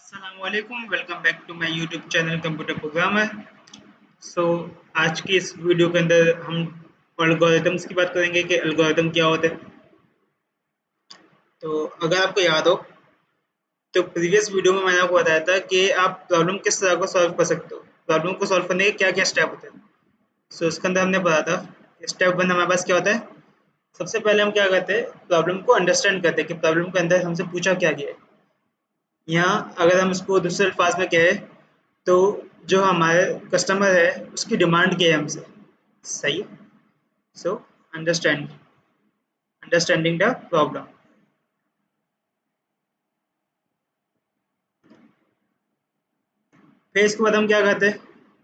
अस्सलामुअलैकुम, welcome back to my YouTube channel computer programmer. So आज की इस वीडियो के अंदर हम एल्गोरिथम्स की बात करेंगे कि एल्गोरिथम क्या होते हैं। तो अगर आपको याद हो तो प्रीवियस वीडियो में मैंने आपको बताया था कि आप प्रॉब्लम किस तरह को सॉल्व कर सकते हो, प्रॉब्लम को सॉल्व करने के क्या क्या स्टेप होते हैं। सो इसके अंदर हमने बताया था स्टेप वन हमारे पास क्या होता है। सबसे पहले हम क्या करते हैं, प्रॉब्लम को अंडरस्टैंड करते हैं कि प्रॉब्लम के अंदर हमसे पूछा क्या गया है। यहाँ अगर हम इसको दूसरे अल्फाज में कहें तो जो हमारे कस्टमर है उसकी डिमांड क्या है हमसे। सही। So understanding the problem. फिर इसके बाद हम क्या करते हैं,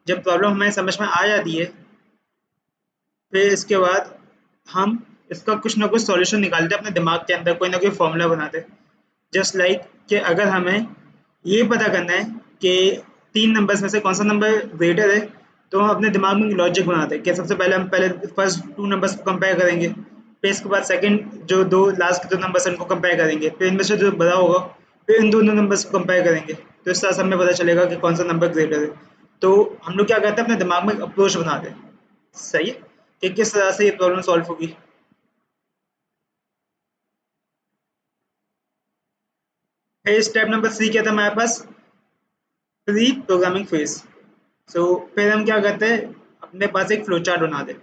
जब प्रॉब्लम हमें समझ में आ जाती है फिर इसके बाद हम इसका कुछ ना कुछ सॉल्यूशन निकालते हैं अपने दिमाग के अंदर, कोई ना कोई फॉर्मूला बनाते हैं। जस्ट लाइक कि अगर हमें ये पता करना है कि 3 नंबर्स में से कौन-सा नंबर ग्रेटर है, तो हम अपने दिमाग में लॉजिक बनाते हैं कि सबसे पहले हम पहले फर्स्ट 2 नंबर्स को कंपेयर करेंगे, फिर इसके बाद सेकंड जो 2 लास्ट के 2 नंबर्स हैं उनको कंपेयर करेंगे, फिर इनमें से जो बड़ा होगा, फिर इन दोनों नंबर्स को कंपेयर करेंगे। तो इस तरह से हमें पता चलेगा कि कौन-सा नंबर ग्रेटर है। तो हम लोग क्या करते हैं, अपने दिमाग में एक अप्रोच बनाते हैं। सही है? कि किस तरह से ये प्रॉब्लम सॉल्व होगी। फिर स्टेप नंबर 3 क्या था हमारे पास, प्री प्रोग्रामिंग फेज। सो फिर हम क्या करते हैं, अपने पास एक फ्लो चार्ट बना दें।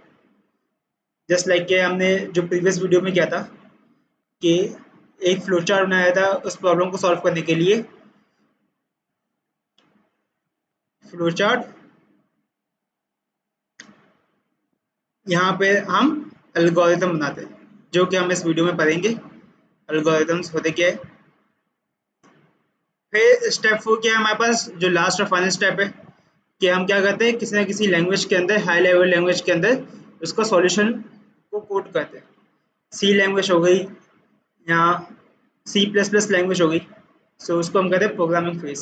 जस्ट लाइक कि हमने जो प्रीवियस वीडियो में किया था कि एक फ्लो चार्ट बनाया था उस प्रॉब्लम को सॉल्व करने के लिए। फ्लो चार्ट, यहाँ पे हम एल्गोरिथम बनाते हैं जो कि हम इस वीडियो में पढ़ेंगे एल्गोरिथम्स होते क्या है। फिर स्टेप 4 क्या है हमारे पास, जो लास्ट और फाइनल स्टेप है कि हम क्या करते हैं, किसी ना किसी लैंग्वेज के अंदर, हाई लेवल लैंग्वेज के अंदर उसका सॉल्यूशन को कोड करते हैं। सी लैंग्वेज हो गई या सी प्लस प्लस लैंग्वेज हो गई। सो उसको हम कहते हैं प्रोग्रामिंग फेज।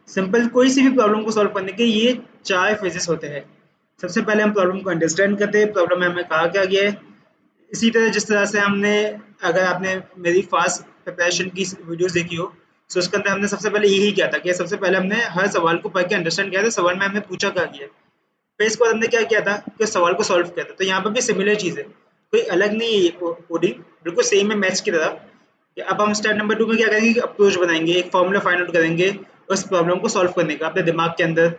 सिंपल कोई सी भी प्रॉब्लम को सॉल्व करने के ये 4 फेजेस होते हैं। सबसे पहले हम प्रॉब्लम को अंडरस्टैंड करते हैं, प्रॉब्लम में हमें कहा क्या गया है। इसी तरह जिस तरह से हमने, अगर आपने मेरी फास्ट प्रिपरेशन की वीडियोस देखी हो, तो उसके अंदर हमने सबसे पहले यही किया था कि सबसे पहले हमने हर सवाल को पढ़ के अंडरस्टैंड किया था, सवाल में हमने पूछा क्या गया है। फिर इसके बाद हमने क्या किया था कि सवाल को सॉल्व किया था। तो यहाँ पर भी सिमिलर चीज़ है, कोई अलग नहीं है ये कोडिंग, बिल्कुल सेम है मैथ्स की तरह। कि अब हम स्टेप नंबर 2 में क्या करेंगे कि अप्रोच बनाएंगे, एक फॉर्मूला फाइंड आउट करेंगे उस प्रॉब्लम को सॉल्व करने का अपने दिमाग के अंदर।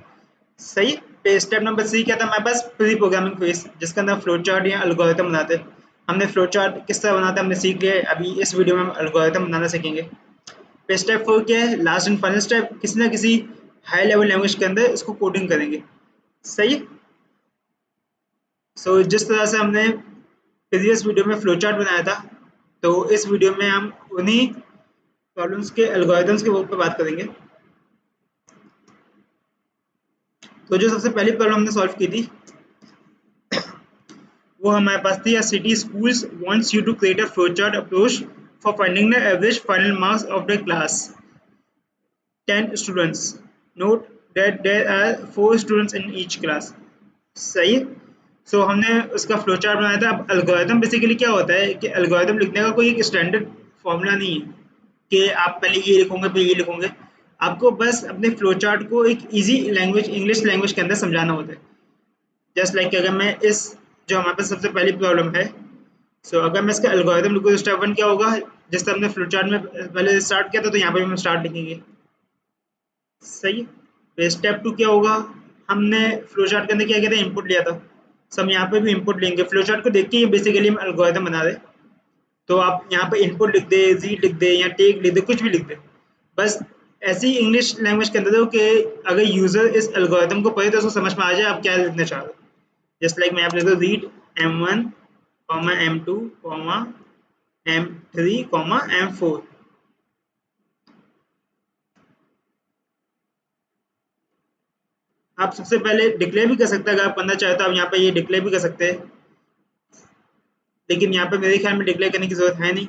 सही। फिर स्टेप नंबर 3 क्या था हमारे पास, प्री प्रोग्रामिंग फेज, जिसके अंदर फ्लो चार्ट या एल्गोरिथम बनाते हैं। हमने फ्लो चार्ट किस तरह बनाते हैं हमने सीख लिया है, अभी इस वीडियो में हम एल्गोरिथम बनाना सीखेंगे। फिर स्टेप 4 क्या है, लास्ट एंड फाइनल स्टेप, किसी ना किसी हाई लेवल लैंग्वेज के अंदर इसको कोडिंग करेंगे। सही। सो जिस तरह से हमने प्रीवियस वीडियो में फ्लो चार्ट बनाया था, तो इस वीडियो में हम उन्हीं प्रॉब्लम्स के एल्गोरिथम्स के ऊपर बात करेंगे। तो जो सबसे पहली प्रॉब्लम हमने सॉल्व की थी वो हमारे पास थी, city schools wants you to create a flow chart approach for finding the average final marks of the class 10 students. Note that there are 4 students in each class. सही। सो हमने उसका फ्लो चार्ट बनाया था। अब algorithm basically क्या होता है कि एल्गोरिथम लिखने का कोई एक स्टैंडर्ड फॉर्मूला नहीं है कि आप पहले ये लिखोगे फिर ये लिखोगे। आपको बस अपने फ्लो चार्ट को एक इजी लैंग्वेज, इंग्लिश लैंग्वेज के अंदर समझाना होता है। जस्ट लाइक अगर मैं इस, जो हमारे पास सबसे पहली प्रॉब्लम है, सो अगर मैं इसका एल्गोरिथम लिखूँ तो स्टेप 1 क्या होगा, जिस तरह हमने फ्लो चार्ट में पहले स्टार्ट किया था तो यहाँ पे भी हम स्टार्ट लिखेंगे। सही। फिर स्टेप 2 क्या होगा, हमने फ्लो चार्ट के अंदर क्या किया था, इनपुट लिया था। सो हम यहाँ पे भी इनपुट लेंगे, फ्लो चार्ट को देख के ये बेसिकली हम एल्गोरिथम बना रहे। तो आप यहाँ पे इनपुट लिख दे, रीड लिख दे या टेक लिख दे, कुछ भी लिख दे। बस ऐसी इंग्लिश लैंग्वेज के अंदर दो कि अगर यूजर इस एल्गोरिथम को पढ़े तो उसको समझ में आ जाए आप क्या लिखना चाह रहे हो। जस्ट लाइक मैं आप लिख दो read M1 M2 M3 M4। आप सबसे पहले डिक्लेयर भी कर सकते हैं, अगर आप करना चाहे तो आप यहाँ पे ये डिक्लेयर भी कर सकते हैं, लेकिन यहाँ पे मेरे ख्याल में डिक्लेयर करने की जरूरत है नहीं।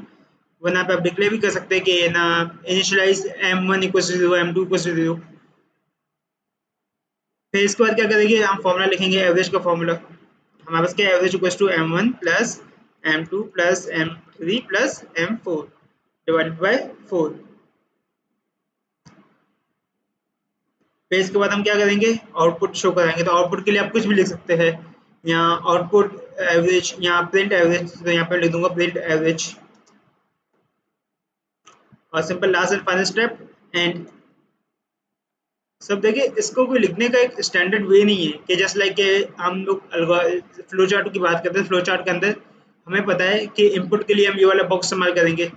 वरना पे आप डिक्लेयर भी कर सकते हैं कि ना initialize M1 equal to 0 M2 equal to 0। फिर इसके बाद क्या करेंगे, हम फॉर्मूला लिखेंगे एवरेज का फॉर्मूला। हमारे पास क्या average equal to M1 plus M2 plus M3 plus M4। Divided by 4। फिर इसके बाद हम क्या करेंगे, आउटपुट शो कराएंगे। तो आउटपुट के लिए आप कुछ भी लिख सकते हैं, यहाँ आउटपुट एवरेज, यहाँ प्रिंट एवरेज, तो यहाँ पे लिख दूंगा प्रिंट एवरेज, और simple last and final step and. सब देखिए, इसको कोई लिखने का एक स्टैंडर्ड वे नहीं है कि जस्ट लाइक हम लोग फ्लो चार्ट की बात करते हैं। फ्लो चार्ट के अंदर हमें पता है कि इनपुट के लिए हम ये वाला बॉक्स इस्तेमाल करेंगे,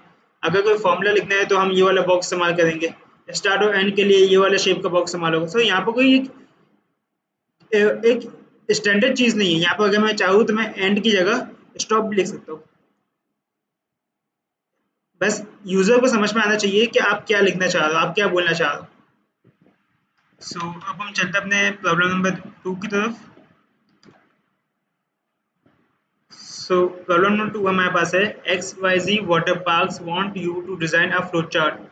अगर कोई फॉर्मूला लिखना है तो हम ये वाला बॉक्स इस्तेमाल करेंगे, स्टार्ट और एंड के लिए ये वाला शेप का बॉक्स इस्तेमाल होगा। सो यहाँ पर कोई एक स्टैंडर्ड चीज़ नहीं है। यहाँ पर अगर मैं चाहूँ तो मैं एंड की जगह स्टॉप भी लिख सकता हूँ। बस यूज़र को समझ में आना चाहिए कि आप क्या लिखना चाह रहे हो, आप क्या बोलना चाह रहे हो। सो अब हम चलते हैं अपने प्रॉब्लम नंबर 2 की तरफ। सो प्रॉब्लम नंबर 2 हमारे पास है, X Y Z water parks want you to design a flow chart.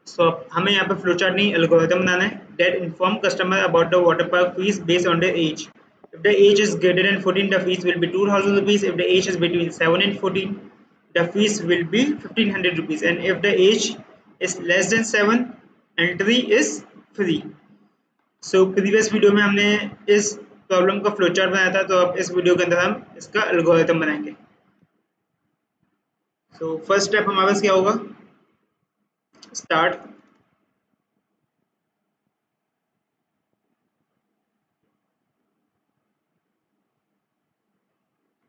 So हमें यहाँ पे फ्लो चार्ट नहीं, एल्गोरिथम बनाना है that inform customer about the water park fees based on the age. If the age is greater than 14, the fees will be 2000 rupees. If the age is between 7 and 14, the fees will be 1500 rupees. And if the age is less than 7, entry is free. So previous video में हमने इस problem का flow chart बनाया था, तो अब इस video के अंदर हम इसका एल्गोरिथम बनाएंगे। सो फर्स्ट स्टेप हमारे पास क्या होगा, स्टार्ट।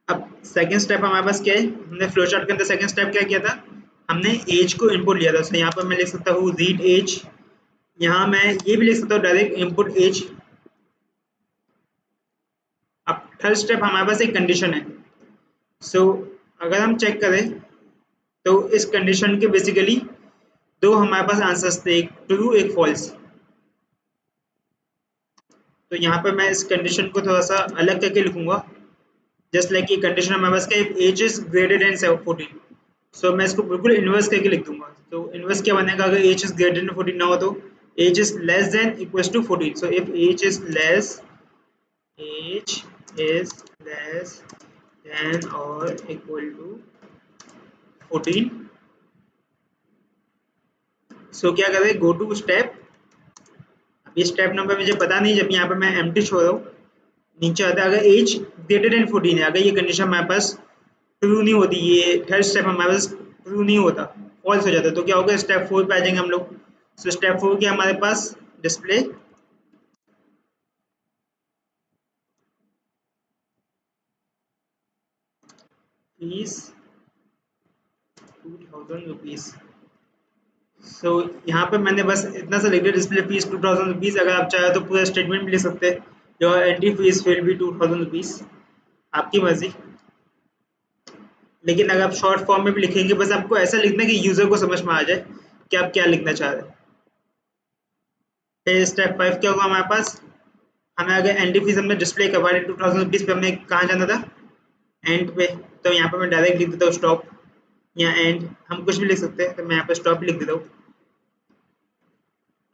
अब सेकंड स्टेप हमारे पास क्या है, हमने फ्लो चार्ट के अंदर सेकंड स्टेप क्या किया था, हमने एज को इनपुट लिया था। तो यहाँ पर मैं लिख सकता हूँ रीड एज, यहाँ मैं ये भी लिख सकता हूँ डायरेक्ट इनपुट एज। अब थर्ड स्टेप हमारे पास एक कंडीशन है। सो अगर हम चेक करें तो इस कंडीशन के बेसिकली दो हमारे पास आंसर्स थे, एक ट्रू एक फॉल्स। तो यहाँ पर मैं इस कंडीशन को थोड़ा सा अलग करके लिखूंगा, जस्ट लाइक ये कंडीशन हमारे पास क्या है, एज इज ग्रेटर देन 14। सो मैं इसको बिल्कुल इन्वर्स करके लिख दूंगा। तो इन्वर्स क्या बनेगा, अगर एज इज ग्रेटर देन 14 ना हो तो age is less than equals to 14। So if age is less than और इक्वल टू 14, सो क्या करें, गो टू स्टेप। अभी स्टेप नंबर मुझे पता नहीं, जब यहाँ पे मैं एम्प्टी छोड़ रहा हूँ, नीचे आता है अगर एज ग्रेटर देन 14 है, अगर ये कंडीशन हमारे पास ट्रू नहीं होती, ये थर्ड स्टेप हमारे पास ट्रू नहीं होता, फॉल्स हो जाता, तो क्या होगा, स्टेप 4 पे आ जाएंगे हम लोग। सो स्टेप 4 क्या हमारे पास, डिस्प्ले फीस 2000 रुपीज़। सो यहाँ पे मैंने बस इतना सा लिख दिया, डिस्प्ले फीस 2000 रुपीज़। अगर आप चाहे तो पूरा स्टेटमेंट भी लिख सकते हैं, जो एंट्री फीस फिर भी 2000 रुपीज़, आपकी मर्जी। लेकिन अगर आप शॉर्ट फॉर्म में भी लिखेंगे, बस आपको ऐसा लिखना है कि यूजर को समझ में आ जाए कि आप क्या लिखना चाह रहे हैं। फिर स्टेप 5 क्या होगा हमारे पास, हमें अगर एंट्री फीस हमने डिस्प्ले करवा दी 2000 रुपीज़ पे, हमें कहाँ जाना था, एंड पे। तो यहाँ पे मैं डायरेक्ट लिख देता हूँ स्टॉप या एंड, हम कुछ भी लिख सकते हैं, तो मैं यहाँ पे स्टॉप लिख देता हूँ।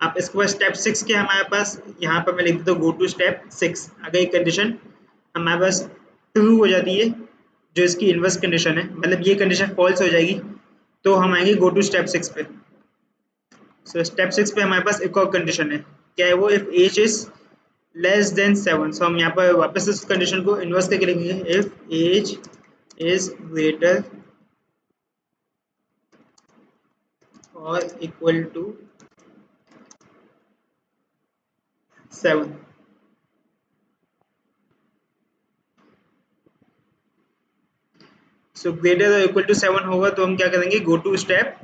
आप इसके बाद स्टेप 6 के हमारे पास, यहाँ पर मैं लिख देता हूँ गो टू स्टेप 6। अगर ये कंडीशन हमारे पास ट्रू हो जाती है, जो इसकी इनवर्स कंडीशन है, मतलब ये कंडीशन फॉल्स हो जाएगी, तो हम आएंगे गो टू स्टेप 6 पे। सो स्टेप 6 पे हमारे पास एक और कंडीशन है, क्या है वो, if age is less than 7। So हम यहाँ पर वापस इस कंडीशन को इन्वर्स करके लिखेंगे, इफ एज इज ग्रेटर और इक्वल टू 7। सो ग्रेटर और इक्वल टू 7 होगा तो हम क्या करेंगे, गो टू स्टेप।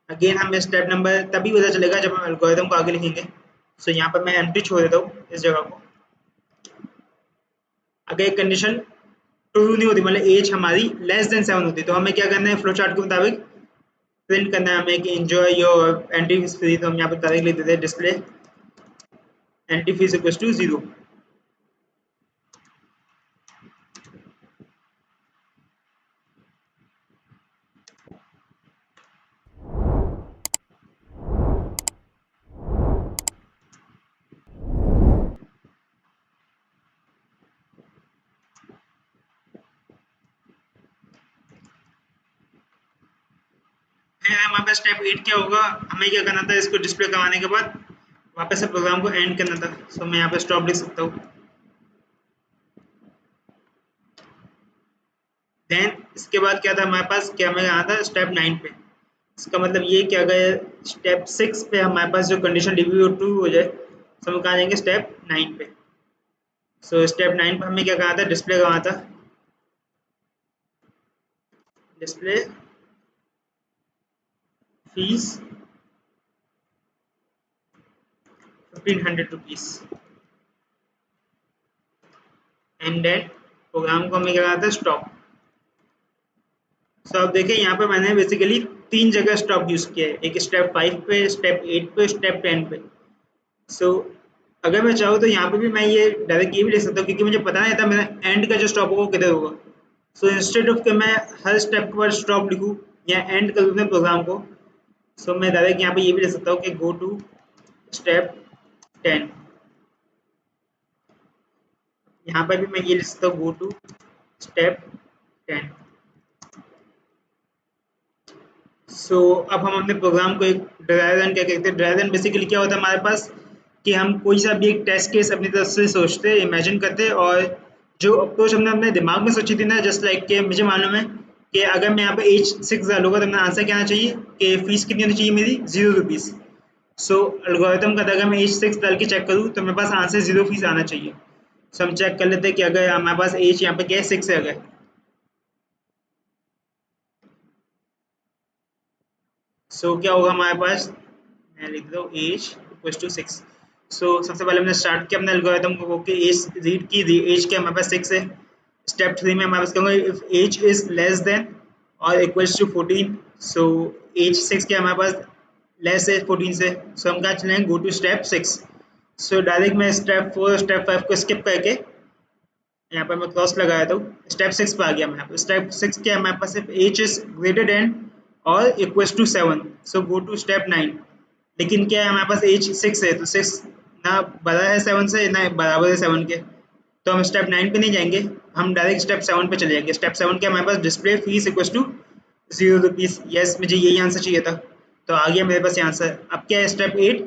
अगेन हमें स्टेप नंबर तभी पता चलेगा जब हम एल्गोरिथम को आगे लिखेंगे। सो यहाँ पर मैं एम्प्टी छोड़ देता हूँ इस जगह को। अगर एक कंडीशन ट्रू नहीं होती, मतलब एज हमारी लेस देन 7 होती, तो हमें क्या करना है, फ्लो चार्ट के मुताबिक प्रिंट करना है हमें कि enjoy your entry fee free. तो हम यहाँ पर तारीख लिख देते हैं, display entry fee equal to 0। हमारे पास स्टेप 8 क्या होगा, हमें क्या करना था, इसको डिस्प्ले करवाने के बाद वापस से प्रोग्राम को एंड करना था। सो मैं यहाँ पे स्टॉप लिख सकता हूँ। देन इसके बाद क्या था हमारे पास, क्या हमें यहाँ था स्टेप 9 पे। इसका मतलब ये कि अगर स्टेप 6 पे हमारे पास जो कंडीशन डिब्यू ट्रू हो जाए तो हम कहाँ जाएंगे स्टेप 9 पे। सो स्टेप 9 पे हमें क्या करना था, डिस्प्ले करना था, display fee 1500 rupees. And then program को हमें क्या करना था, स्टॉप। सो अब देखिए यहाँ पे मैंने बेसिकली 3 जगह स्टॉप यूज किया है, एक स्टेप 5 पे, स्टेप 8 पे, स्टेप 10 पे। सो अगर मैं चाहूँ तो यहाँ पे भी मैं ये डायरेक्ट ये भी लिख सकता हूँ, क्योंकि मुझे पता नहीं था मेरा एंड का जो स्टॉप होगा वो किधर होगा। सो इंस्टेड ऑफ कि मैं हर स्टेप पर स्टॉप लिखूँ या एंड कर दूँ प्रोग्राम को, सो मैं डायरेक्ट यहाँ पे ये भी लिख सकता हूँ कि गो टू स्टेप 10। यहाँ पर भी मैं ये लिख सकता हूँ गो टू स्टेप 10। सो अब हम अपने प्रोग्राम को एक ड्राई रन क्या कहते हैं, ड्राई रन बेसिकली क्या होता है हमारे पास कि हम कोई सा भी एक टेस्ट केस अपनी तरफ से सोचते हैं, इमेजिन करते हैं, और जो अप्रोच हमने अपने दिमाग में सोची थी ना, जस्ट लाइक कि मुझे मालूम है कि अगर मैं यहाँ पे एज 6 डालूंगा तो मेरा आंसर क्या आना चाहिए कि फीस कितनी होनी चाहिए मेरी, 0 रुपीज़। सो एल्गोरिथम का अगर मैं एज 6 डाल के चेक करूँ तो मेरे पास आंसर 0 फीस आना चाहिए। सो हम चेक कर लेते हैं कि अगर हमारे पास एज यहाँ पे क्या है, 6 है अगर, सो क्या होगा हमारे पास, मैं लिख देता हूँ एज इक्वल टू 6। सो सबसे पहले हमने स्टार्ट किया अपने एल्गोरिथम को कि एज रीड की, एज क्या हमारे पास 6 है। स्टेप 3 में हमारे पास कहूँगा if age is less than और इक्वल्स टू 14। सो एज 6 क्या हमारे पास लेस है 14 से, सो हम कहाँ चलेंगे, go to step 6। So direct मैं स्टेप 4 स्टेप 5 को स्किप करके यहाँ पर मैं क्रॉस लगाया था, स्टेप 6 पे आ गया मैं। स्टेप 6 क्या है हमारे पास, सिर्फ एज इज ग्रेटर देन और equals to 7, so go to step 9। लेकिन क्या है हमारे पास एज 6 है, तो 6 ना बड़ा है 7 से ना बराबर है 7 के, तो हम स्टेप 9 पे नहीं जाएंगे, हम डायरेक्ट स्टेप 7 पे चले जाएंगे। स्टेप 7 क्या हमारे पास, display fees equals to 0 rupees. Yes, मुझे यही आंसर चाहिए था, तो आ गया मेरे पास ये आंसर। अब क्या है स्टेप 8,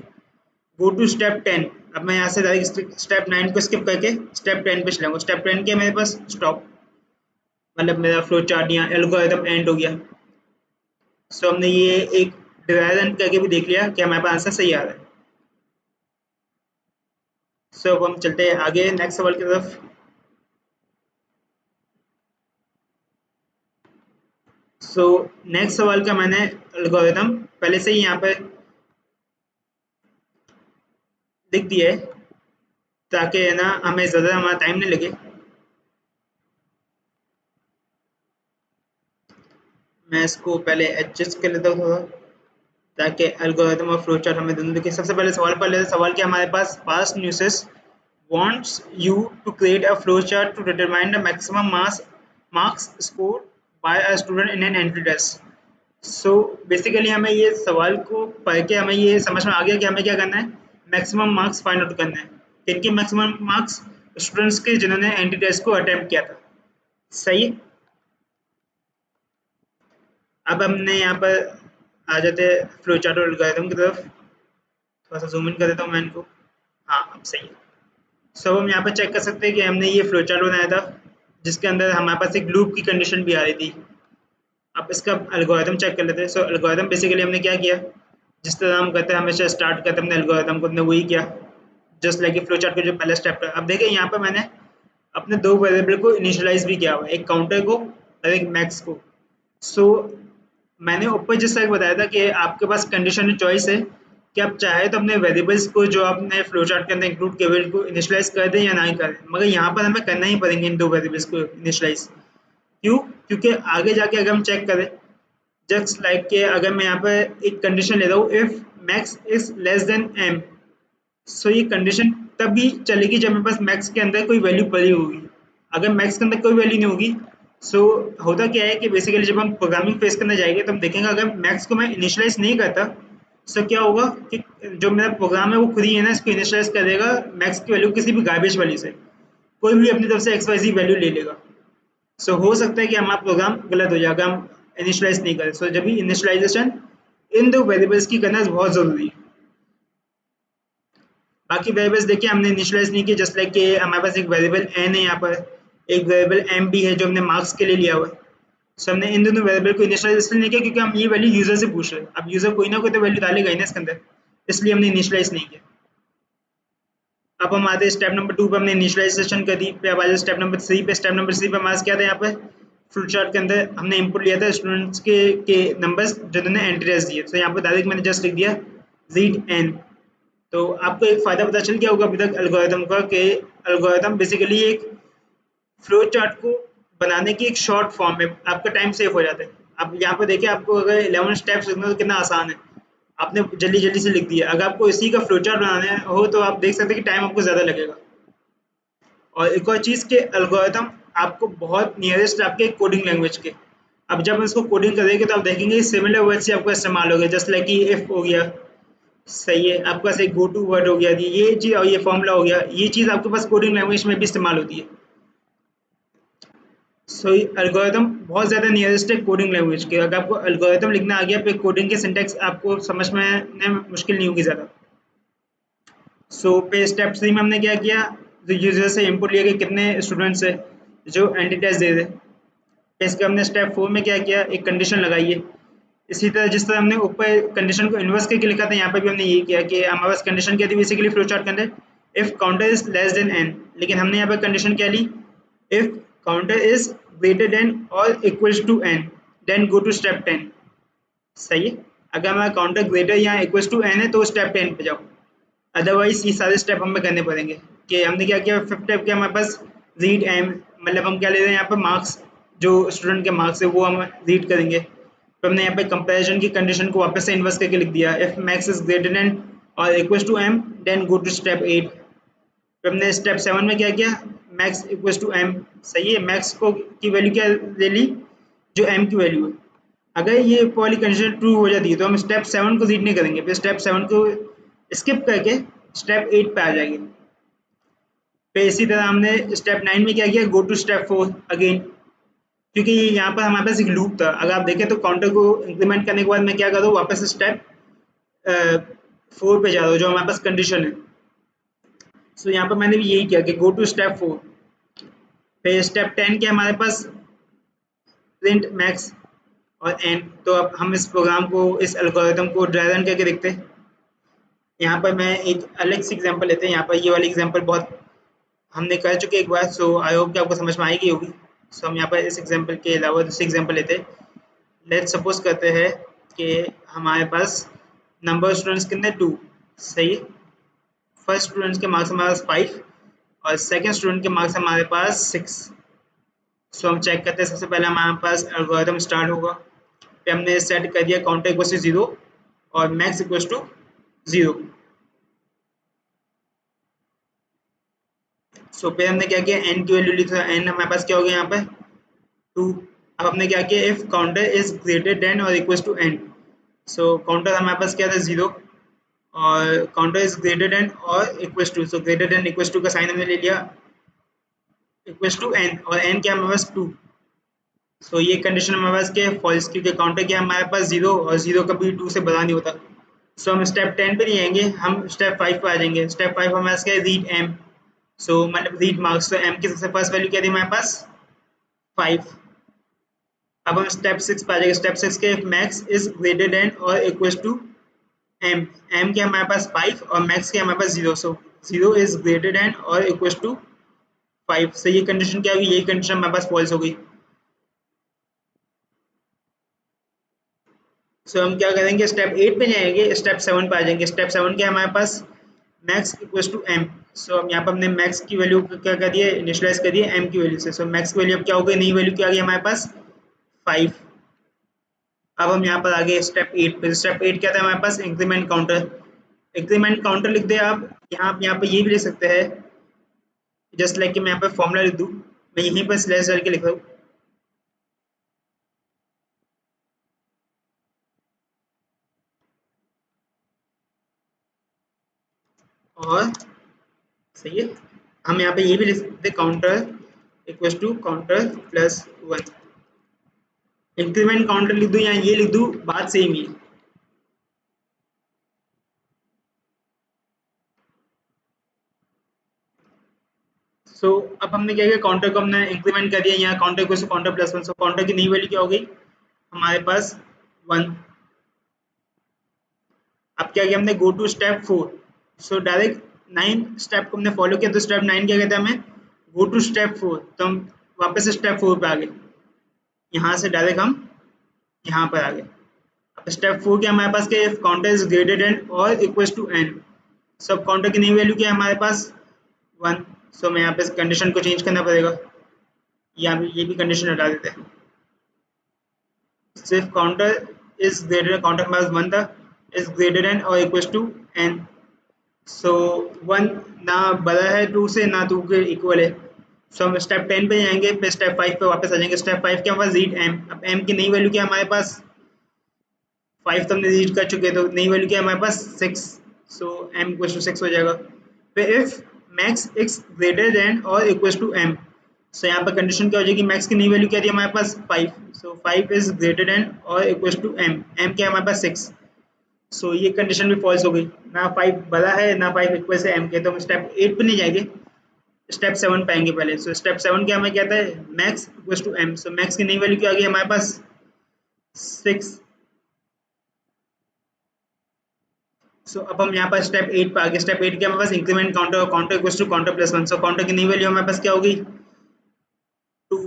गो टू स्टेप 10। अब मैं यहाँ से डायरेक्ट स्टेप 9 को स्किप करके स्टेप 10 पे चलाऊंगा। स्टेप 10 क्या है मेरे पास, स्टॉप, मतलब मेरा फ्लो चार्ट या एल्गोरिथम एंड हो गया। सो हमने ये एक ड्राई रन करके भी देख लिया कि हमारे पास आंसर सही आ रहा है। सो अब हम चलते हैं आगे नेक्स्ट सवाल की तरफ। सो नेक्स्ट सवाल का मैंने एल्गोरिथम पहले से ही यहाँ पे लिख दिया है, ताकि है ना हमें ज़्यादा हमारा टाइम नहीं लगे। मैं इसको पहले एडजस्ट कर लेता हूँ थोड़ा, ताकि एल्गोरिथम और फ्लो चार्ट हमें दोनों दिखे। सबसे पहले सवाल पर लेते, सवाल क्या हमारे पास, past nuances wants you to create a flowchart to determine the maximum marks scored by a student in an entry test। So basically हमें ये सवाल को पढ़ के हमें ये समझ में आ गया कि हमें क्या करना है, मैक्सिमम मार्क्स फाइंड आउट करना है। किनके मैक्सिमम मार्क्स, स्टूडेंट्स के जिन्होंने एंट्री टेस्ट को अटेम्प्ट किया था। सही, अब हमने यहाँ पर आ जाते हैं फ्लो चार्ट और एल्गोरिथम की तरफ। थोड़ा सा जूम इन कर देता हूँ मैं इनको। हाँ अब सही है। सो हम यहाँ पर चेक कर सकते हैं कि हमने ये फ्लो चार्ट बनाया था, जिसके अंदर हमारे पास एक लूप की कंडीशन भी आ रही थी। अब इसका एल्गोरिथम चेक कर लेते हैं। सो एल्गोरिथम बेसिकली हमने क्या किया, जिस तरह हम करते हैं हमेशा स्टार्ट करते हैं अपने एल्गोरिथम को, हमने वही किया, जस्ट लाइक फ्लो चार्ट का जो पहला स्टेप था। अब देखिए यहाँ पर मैंने अपने दो वेरिएबल को इनिशियलाइज भी किया हुआ है, एक काउंटर को और एक मैक्स को। सो मैंने ऊपर जिस तरह बताया था कि आपके पास कंडीशन चॉइस है कि आप चाहे तो अपने वेरिएबल्स को जो आपने फ्लो चार्ट के अंदर इंक्लूड किए हुए को इनिशियलाइज कर दें या ना ही करें, मगर यहाँ पर हमें करना ही पड़ेंगे इन दो वेरिएबल्स को इनिशियलाइज। क्यों, क्योंकि आगे जाके अगर हम चेक करें, जस्ट लाइक के अगर मैं यहाँ पर एक कंडीशन लेता हूँ, if max is less than M, so ये कंडीशन तभी चलेगी जब मेरे पास मैक्स के अंदर कोई वैल्यू पड़ी होगी। अगर मैक्स के अंदर कोई वैल्यू नहीं होगी, सो होता क्या है कि बेसिकली जब हम प्रोग्रामिंग फेस करने जाएंगे तो हम देखेंगे अगर मैक्स को मैं इनिशियलाइज नहीं करता, सो क्या होगा कि जो मेरा प्रोग्राम है वो खुद ही है ना इसको इनिशियलाइज कर देगा मैक्स की वैल्यू किसी भी गार्बेज वाली से, कोई भी अपनी तरफ से एक्स वाई जी वैल्यू ले लेगा। सो हो सकता है कि हमारा प्रोग्राम गलत हो जाए अगर हम इनिशियलाइज नहीं करें। सो जब भी इनिशियलाइजेशन इन दो वेरिएबल्स की करना बहुत ज़रूरी है। बाकी वेरिएबल्स देखिए हमने इनिशियलाइज नहीं किए, जस्ट लाइक कि हमारे पास एक वेरिएबल n है, यहाँ पर एक वेरिएबल m भी है जो हमने मार्क्स के लिए लिया हुआ है। सो हमने इन दोनों वेरिएबल को इनिशियलाइज इसलिए नहीं किया क्योंकि हम ये वैल्यू यूजर से पूछ रहे हैं। अब यूजर कोई ना कोई तो वैल्यू डालेगा ही ना इसके अंदर, इसलिए हमने इनिशियलाइज नहीं किया। अब हम आते हैं स्टेप नंबर 2 पे, हमने इनिशियलाइजेशन कर दी। फिर अब आते स्टेप नंबर 3 पे। स्टेप नंबर 3 पे हमारे क्या था, यहाँ पे फ्लो चार्ट के अंदर हमने इनपुट लिया था स्टूडेंट्स के नंबर्स जो उन्होंने एंट्रीज दिए। तो यहाँ पर डायरेक्ट मैंने जस्ट लिख दिया रीड एन। तो आपको एक फ़ायदा पता चल गया होगा अभी तक एल्गोरिथम का, कि एल्गोरिथम बेसिकली एक फ्लो चार्ट को बनाने की एक शॉर्ट फॉर्म है, आपका टाइम सेव हो जाता है। अब यहाँ पे देखिए आपको अगर 11 स्टेप्स लिखना तो कितना आसान है, आपने जल्दी जल्दी से लिख दिया। अगर आपको इसी का फ्लो चार्ट बनाना हो तो आप देख सकते हैं कि टाइम आपको ज़्यादा लगेगा। और एक और चीज़ के एल्गोरिथम आपको बहुत नियरेस्ट आपके कोडिंग लैंग्वेज के। अब जब हम इसको कोडिंग करेंगे तो आप देखेंगे सिमिलर वर्ड से आपको इस्तेमाल हो गया, जस्ट लाइक कि इफ हो गया, सही है, आपके पास एक गो टू वर्ड हो गया, ये चीज़ और ये फॉर्मूला हो गया, ये चीज़ आपके पास कोडिंग लैंग्वेज में भी इस्तेमाल होती है। सो एल्गोरिथम बहुत ज़्यादा नियरेस्ट है कोडिंग लैंग्वेज के। अगर आपको एल्गोरिथम लिखना आ गया फिर कोडिंग के सिंटैक्स आपको समझ में मुश्किल नहीं होगी ज़्यादा। सो पे स्टेप 3 में हमने क्या किया, तो यूजर से इनपुट लिए कि कितने स्टूडेंट्स है जो एंटी टेस्ट दे दे। फिर इसके हमने स्टेप 4 में क्या किया, एक कंडीशन लगाई है। इसी तरह जिस तरह हमने ऊपर कंडीशन को इन्वर्स करके लिखा था, यहाँ पे भी हमने यही किया कि हमारे पास कंडीशन क्या थी बेसिकली फ्लो चार्ट के अंदर, if counter is less than N. लेकिन हमने यहाँ पे कंडीशन क्या ली, if counter is greater than और equals to N then go to step 10। सही है, अगर हमारा काउंटर ग्रेटर या इक्वल्स टू एन है तो स्टेप 10 पे जाओ, अदरवाइज ये सारे स्टेप हमें करने पड़ेंगे। कि हमने क्या किया, फिफ्थ स्टेप क्या हमारे पास रीड एम, मतलब हम क्या ले रहे हैं यहाँ पे मार्क्स, जो स्टूडेंट के मार्क्स है वो हम रीड करेंगे। तो हमने यहाँ पे कंपैरिजन की कंडीशन को वापस से इन्वर्स करके लिख दिया, if max is greater than और equals to M then go to step 8। फिर हमने स्टेप 7 में क्या किया, मैक्स इक्वल्स टू एम। सही है, मैक्स को की वैल्यू क्या ले ली, जो एम की वैल्यू है। अगर ये वाली कंडीशन ट्रू हो जाती है तो हम स्टेप 7 को रीड नहीं करेंगे, फिर स्टेप 7 को स्किप करके स्टेप 8 पे आ जाएंगे। फिर इसी तरह हमने स्टेप 9 में क्या किया, गो टू स्टेप 4 अगेन, क्योंकि यहाँ पर हमारे पास एक लूप था। अगर आप देखें तो काउंटर को इंक्रीमेंट करने के बाद मैं क्या कर रहा हूँ, वापस स्टेप 4 पे जा रहा हूँ जो हमारे पास कंडीशन है। सो यहाँ पर मैंने भी यही किया कि गो टू स्टेप 4। फिर स्टेप 10 के हमारे पास प्रिंट मैक्स और एन। तो अब हम इस प्रोग्राम को, इस एल्गोरिथम को ड्राई रन करके देखते हैं। यहाँ पर मैं एक अलग सी एग्जांपल लेते हैं। यहाँ पर ये वाली एग्जांपल बहुत हमने कर चुके एक बार, सो आई होप कि आपको समझ में आएगी होगी। सो हम यहाँ पर इस एग्जांपल के अलावा दूसरी एग्जांपल लेते हैं। लेट्स सपोज करते हैं कि हमारे पास नंबर स्टूडेंट्स कितने 2, सही। फर्स्ट स्टूडेंट्स के मार्क्स हमारे पास 5 और सेकंड स्टूडेंट के मार्क्स हमारे पास 6। सो हम चेक करते हैं, सबसे पहले हमारे पास एल्गोरिथम स्टार्ट होगा। फिर हमने सेट कर दिया काउंटर इक्वल टू 0 और मैक्स इक्वल टू 0। सो फिर हमने क्या किया, एन की वैल्यू लिखा, एन हमारे पास क्या हो गया यहाँ पे 2। अब हमने क्या किया, if counter is greater than और equal to N. So counter हमारे पास क्या था 0 और काउंटर इज ग्रेटर देन और equal to, so greater than equal to का साइन हमने ले लिया, इक्वल टू एन, और एन क्या हमारे पास 2। सो ये कंडीशन हमारे पास क्या है, फॉल्स, क्योंकि काउंटर क्या हमारे पास 0 और 0 कभी 2 से बड़ा नहीं होता। सो हम स्टेप 10 पे नहीं आएंगे, हम स्टेप 5 पे आ जाएंगे। स्टेप 5 हमारे पास क्या है, रीड एम। सो मतलब रीड मार्क्स, तो एम की सबसे फर्स्ट वैल्यू क्या थी हमारे पास 5। अब हम स्टेप 6 पे आ जाएंगे। स्टेप 6 के मैक्स इज ग्रेटर देन और इक्वल टू एम। एम के हमारे पास 5 और मैक्स के हमारे पास 0। सो 0 इज ग्रेटर देन और इक्वल टू 5। सो ये कंडीशन क्या हुई, यही कंडीशन हमारे पास फॉल्स हो गई। सो हम क्या करेंगे, स्टेप 8 पे जाएंगे, स्टेप 7 पे आ जाएंगे। स्टेप 7 क्या है हमारे पास, मैक्स इक्वल टू एम। सो अब यहाँ पर हमने मैक्स की वैल्यू क्या कर दिया, इनिशियलाइज कर दिया एम की वैल्यू से। सो मैक्स की वैल्यू अब क्या हो गई, नई वैल्यू क्या आ गई हमारे पास 5। अब हम यहाँ पर आ गए स्टेप 8 पे। स्टेप 8 क्या था हमारे पास, इंक्रीमेंट काउंटर। इंक्रीमेंट काउंटर लिख दे आप, यहाँ पे ये भी लिख सकते हैं, जस्ट लाइक कि मैं यहाँ पे फॉर्मूला लिख दूँ, मैं यहीं पर स्लैश डाल के लिख रहा हूँ। और सही है, हम यहाँ पे ये भी लिख सकते हैं, counter equal to counter plus 1। Increment counter लिख दूँ या ये लिख दूँ, बात सेम ही है। अब हमने क्या किया, काउंटर को हमने इंक्रीमेंट कर दिया, यहाँ काउंटर को काउंटर प्लस 1, सो काउंटर की नई वैल्यू क्या हो गई हमारे पास 1। अब क्या किया हमने, go to step 4, so direct 9 step को हमने फॉलो किया, तो स्टेप 9 क्या कहता है हमें, गो टू स्टेप 4, तो हम वापस से स्टेप 4 पे आ गए, यहाँ से डायरेक्ट हम यहाँ पर आ गए। अब स्टेप 4 क्या हमारे पास, if counter is greater than और इक्वल टू n, सब काउंटर की नई वैल्यू क्या है हमारे पास 1, सो मैं यहाँ पे कंडीशन को चेंज करना पड़ेगा, यहाँ पे ये भी कंडीशन हटा देते हैं। So if counter is greater than, counter हमारे पास 1 था, is greater than or equals to n, so 1 ना बड़ा है 2 से, ना 2 के इक्वल है, सो हम स्टेप 10 पे जाएंगे, फिर स्टेप 5 पे वापस आ जाएंगे। स्टेप 5 के हमारे पास रीड m, अब m की नई वैल्यू क्या है हमारे पास 5, तो हमने रीड कर चुके हैं, तो नई वैल्यू क्या है हमारे पास 6, सो m इक्वल टू 6 हो जाएगा। फिर if max x greater than और इक्वल टू m, सो यहाँ पर कंडीशन क्या हो जाएगी, मैक्स की नई वैल्यू क्या थी हमारे पास 5, सो 5 इज ग्रेटर देन और इक्वल टू m, m क्या है हमारे पास 6, सो ये कंडीशन भी फॉल्स हो गई, ना 5 बड़ा है ना 5 इक्वल से m के, तो हम स्टेप 8 पे नहीं जाएंगे, स्टेप 7 पे आएंगे पहले। सो स्टेप 7 क्या हमें कहता है, max equal to m, so max की नई वैल्यू क्या आ गई हमारे पास 6। अब हम यहाँ पर स्टेप 8 पे आ गए। स्टेप 8 के हमारे पास इंक्रीमेंट काउंटर, और counter equal to counter plus 1, so counter की नई वैल्यू हमारे पास क्या होगी 2।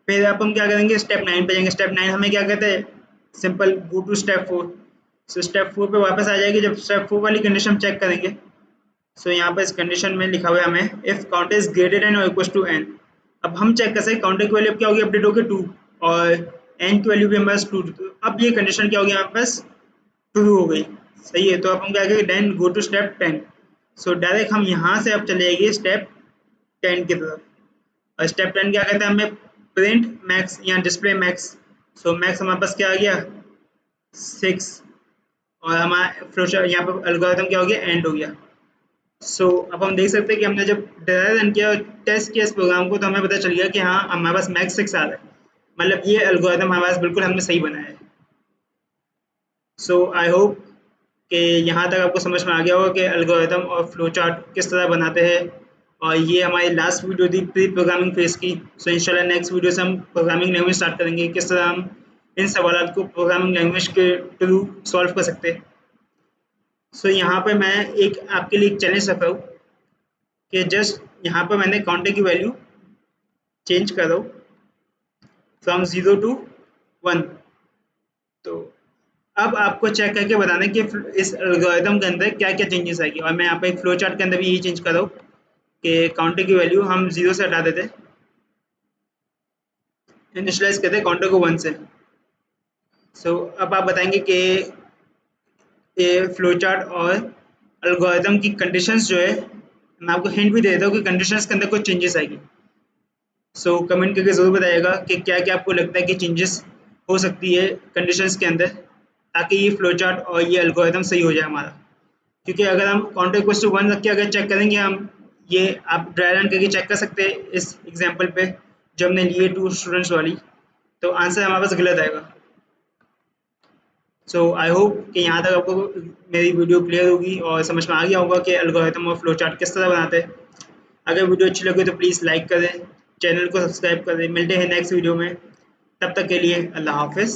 फिर अब हम क्या करेंगे, स्टेप 9 पे जाएंगे। स्टेप 9 हमें क्या कहते हैं, simple go to step 4, so step 4 पे वापस आ जाएगी। जब स्टेप 4 वाली कंडीशन हम चेक करेंगे, सो यहाँ पर इस कंडीशन में लिखा हुआ है हमें, if counter is greater than और इक्वल टू n, अब हम चेक कर सकते हैं काउंटर की वैल्यू अब क्या होगी, अपडेट होगी 2, और n की वैल्यू भी हमारे पास 2, अब ये कंडीशन क्या होगी हमारे पास ट्रू हो गई, सही है। तो अब हम क्या करेंगे, then go to step 10, so direct हम यहाँ से अब चले जाएंगे स्टेप 10 की तरफ, और स्टेप 10 क्या कहता है हमें, प्रिंट मैक्स या डिस्प्ले मैक्स, सो मैक्स हमारे पास क्या आ गया 6, और हमारा फ्लोचार्ट यहाँ पर एल्गोरिथम क्या हो गया, एंड हो गया। अब हम देख सकते हैं कि हमने जब डायरेक्ट रन किया और टेस्ट किया इस प्रोग्राम को, तो हमें पता चल गया कि हाँ हमारे पास मैक्स 6 आ रहा है, मतलब ये एल्गोरिथम हमारे पास बिल्कुल हमने सही बनाया है। आई होप कि यहाँ तक आपको समझ में आ गया होगा कि एल्गोरिथम और फ्लो चार्ट किस तरह बनाते हैं, और ये हमारी लास्ट वीडियो थी प्री प्रोग्रामिंग फेज की। इंशाल्लाह नेक्स्ट वीडियो से हम प्रोग्रामिंग लैंग्वेज स्टार्ट करेंगे, किस तरह हम इन सवालों को प्रोग्रामिंग लैंग्वेज के थ्रू सॉल्व कर सकते हैं। यहाँ पे मैं एक आपके लिए एक चैलेंज रख रहा हूँ कि जस्ट यहाँ पर मैंने काउंटर की वैल्यू चेंज कर रहा हूँ फ्रॉम 0 to 1, तो अब आपको चेक करके बताना है कि इस एल्गोरिथम के अंदर क्या क्या चेंजेस आएगी। और मैं यहाँ पे एक फ्लो चार्ट के अंदर भी यही चेंज कर रहा हूँ कि काउंटर की वैल्यू हम 0 से हटा देते, इनिशियलाइज करते काउंटर को 1 से। अब आप बताएंगे कि ये फ्लो चार्ट और एल्गोरिथम की कंडीशंस जो है, मैं आपको हिंट भी दे देता हूँ कि कंडीशंस के अंदर कुछ चेंजेस आएगी। कमेंट करके ज़रूर बताइएगा कि क्या क्या आपको लगता है कि चेंजेस हो सकती है कंडीशंस के अंदर, ताकि ये फ्लो चार्ट और ये एल्गोरिथम सही हो जाए हमारा। क्योंकि अगर हम काउंटर इक्वल टू 1 रख के अगर चेक करेंगे हम, ये आप ड्राई रन करके चेक कर सकते हैं इस एग्जांपल पे जो हमने लिए 2 स्टूडेंट्स वाली, तो आंसर हमारे पास गलत आएगा। आई होप कि यहाँ तक आपको मेरी वीडियो क्लियर होगी और समझ में आ गया होगा कि एल्गोरिथम और फ्लो चार्ट किस तरह बनाते हैं। अगर वीडियो अच्छी लगे तो प्लीज़ लाइक करें, चैनल को सब्सक्राइब करें। मिलते हैं नेक्स्ट वीडियो में, तब तक के लिए अल्लाह हाफिज़।